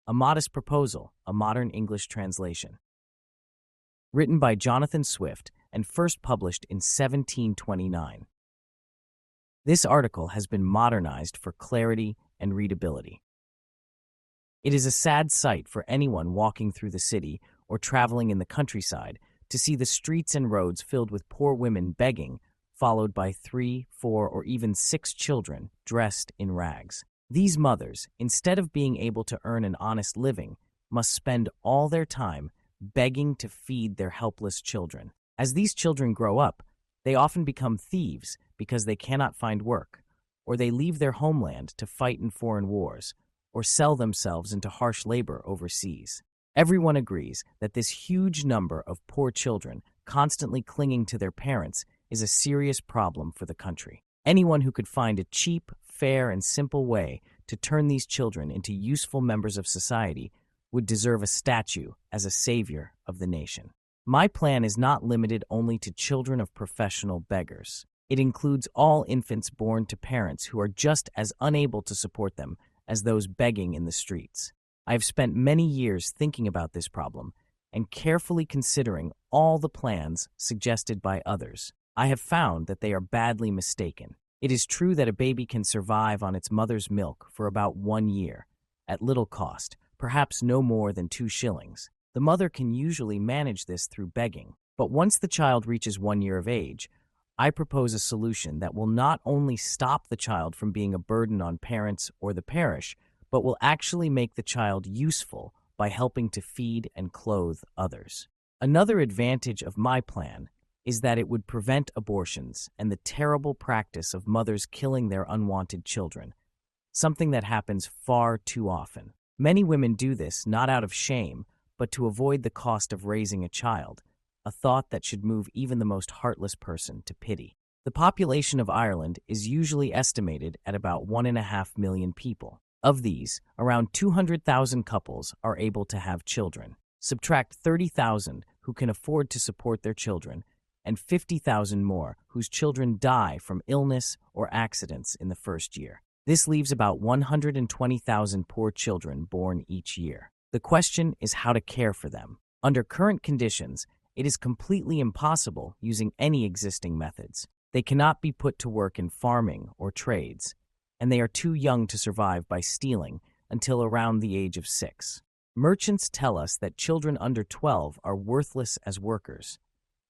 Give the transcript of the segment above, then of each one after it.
A Modest Proposal, a Modern English Translation. Written by Jonathan Swift and first published in 1729. This article has been modernized for clarity and readability. It is a sad sight for anyone walking through the city or traveling in the countryside to see the streets and roads filled with poor women begging, followed by 3, 4, or even 6 children dressed in rags. These mothers, instead of being able to earn an honest living, must spend all their time begging to feed their helpless children. As these children grow up, they often become thieves because they cannot find work, or they leave their homeland to fight in foreign wars, or sell themselves into harsh labor overseas. Everyone agrees that this huge number of poor children constantly clinging to their parents is a serious problem for the country. Anyone who could find a cheap, fair, and simple way to turn these children into useful members of society would deserve a statue as a savior of the nation. My plan is not limited only to children of professional beggars. It includes all infants born to parents who are just as unable to support them as those begging in the streets. I have spent many years thinking about this problem and carefully considering all the plans suggested by others. I have found that they are badly mistaken. It is true that a baby can survive on its mother's milk for about 1 year, at little cost, perhaps no more than 2 shillings. The mother can usually manage this through begging. But once the child reaches 1 year of age, I propose a solution that will not only stop the child from being a burden on parents or the parish, but will actually make the child useful by helping to feed and clothe others. Another advantage of my plan is that it would prevent abortions and the terrible practice of mothers killing their unwanted children, something that happens far too often. Many women do this not out of shame, but to avoid the cost of raising a child, a thought that should move even the most heartless person to pity. The population of Ireland is usually estimated at about 1.5 million people. Of these, around 200,000 couples are able to have children. Subtract 30,000 who can afford to support their children, and 50,000 more whose children die from illness or accidents in the first year. This leaves about 120,000 poor children born each year. The question is how to care for them. Under current conditions, it is completely impossible using any existing methods. They cannot be put to work in farming or trades, and they are too young to survive by stealing until around the age of 6. Merchants tell us that children under 12 are worthless as workers,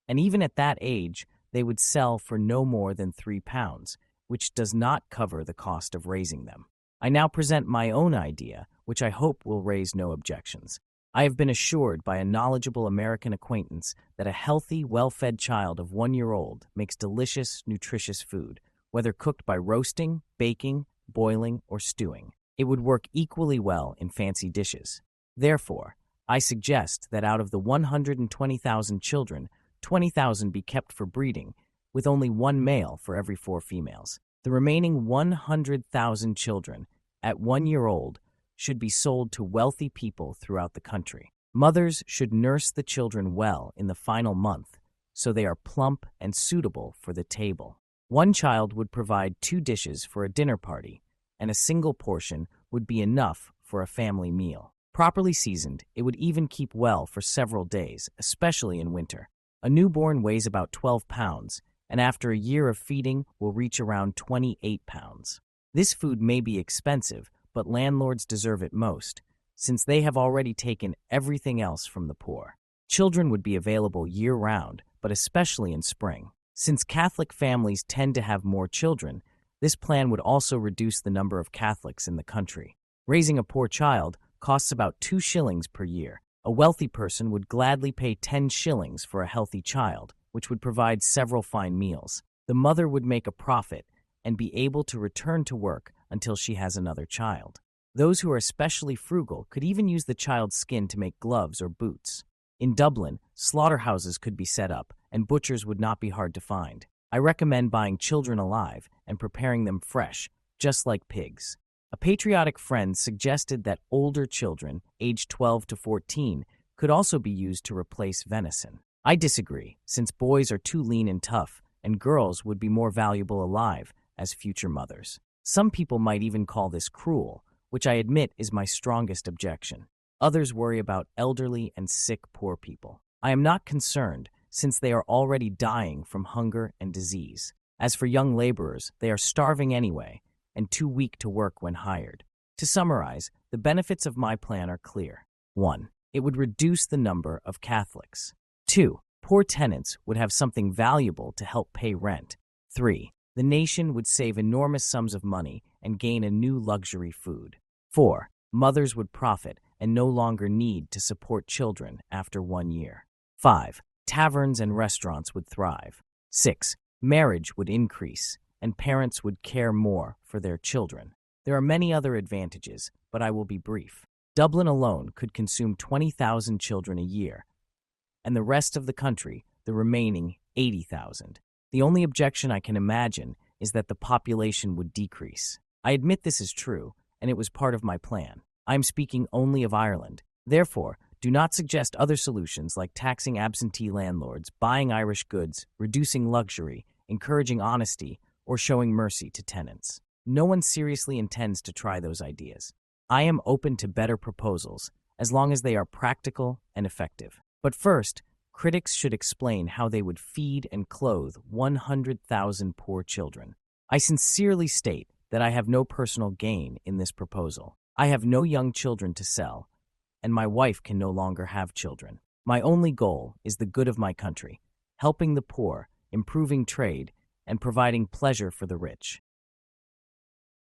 and even at that age, they would sell for no more than £3, which does not cover the cost of raising them. I now present my own idea, which I hope will raise no objections. I have been assured by a knowledgeable American acquaintance that a healthy, well-fed child of 1 year old makes delicious, nutritious food, whether cooked by roasting, baking, boiling, or stewing. It would work equally well in fancy dishes. Therefore, I suggest that out of the 120,000 children, 20,000 be kept for breeding, with only 1 male for every 4 females. The remaining 100,000 children, at 1 year old, should be sold to wealthy people throughout the country. Mothers should nurse the children well in the final month, so they are plump and suitable for the table. 1 child would provide 2 dishes for a dinner party, and a single portion would be enough for a family meal. Properly seasoned, it would even keep well for several days, especially in winter. A newborn weighs about 12 pounds, and after a year of feeding will reach around 28 pounds. This food may be expensive, but landlords deserve it most, since they have already taken everything else from the poor. Children would be available year-round, but especially in spring. Since Catholic families tend to have more children, this plan would also reduce the number of Catholics in the country. Raising a poor child costs about 2 shillings per year. A wealthy person would gladly pay 10 shillings for a healthy child, which would provide several fine meals. The mother would make a profit and be able to return to work until she has another child. Those who are especially frugal could even use the child's skin to make gloves or boots. In Dublin, slaughterhouses could be set up, and butchers would not be hard to find. I recommend buying children alive and preparing them fresh, just like pigs. A patriotic friend suggested that older children, aged 12 to 14, could also be used to replace venison. I disagree, since boys are too lean and tough, and girls would be more valuable alive as future mothers. Some people might even call this cruel, which I admit is my strongest objection. Others worry about elderly and sick poor people. I am not concerned, since they are already dying from hunger and disease. As for young laborers, they are starving anyway, and too weak to work when hired. To summarize, the benefits of my plan are clear. 1. It would reduce the number of Catholics. 2. Poor tenants would have something valuable to help pay rent. 3. The nation would save enormous sums of money and gain a new luxury food. 4. Mothers would profit and no longer need to support children after 1 year. 5. Taverns and restaurants would thrive. 6. Marriage would increase, and parents would care more for their children. There are many other advantages, but I will be brief. Dublin alone could consume 20,000 children a year, and the rest of the country, the remaining 80,000. The only objection I can imagine is that the population would decrease. I admit this is true, and it was part of my plan. I am speaking only of Ireland. Therefore, do not suggest other solutions like taxing absentee landlords, buying Irish goods, reducing luxury, encouraging honesty, or showing mercy to tenants. No one seriously intends to try those ideas. I am open to better proposals, as long as they are practical and effective. But first, critics should explain how they would feed and clothe 100,000 poor children. I sincerely state that I have no personal gain in this proposal. I have no young children to sell, and my wife can no longer have children. My only goal is the good of my country, helping the poor, improving trade, and providing pleasure for the rich.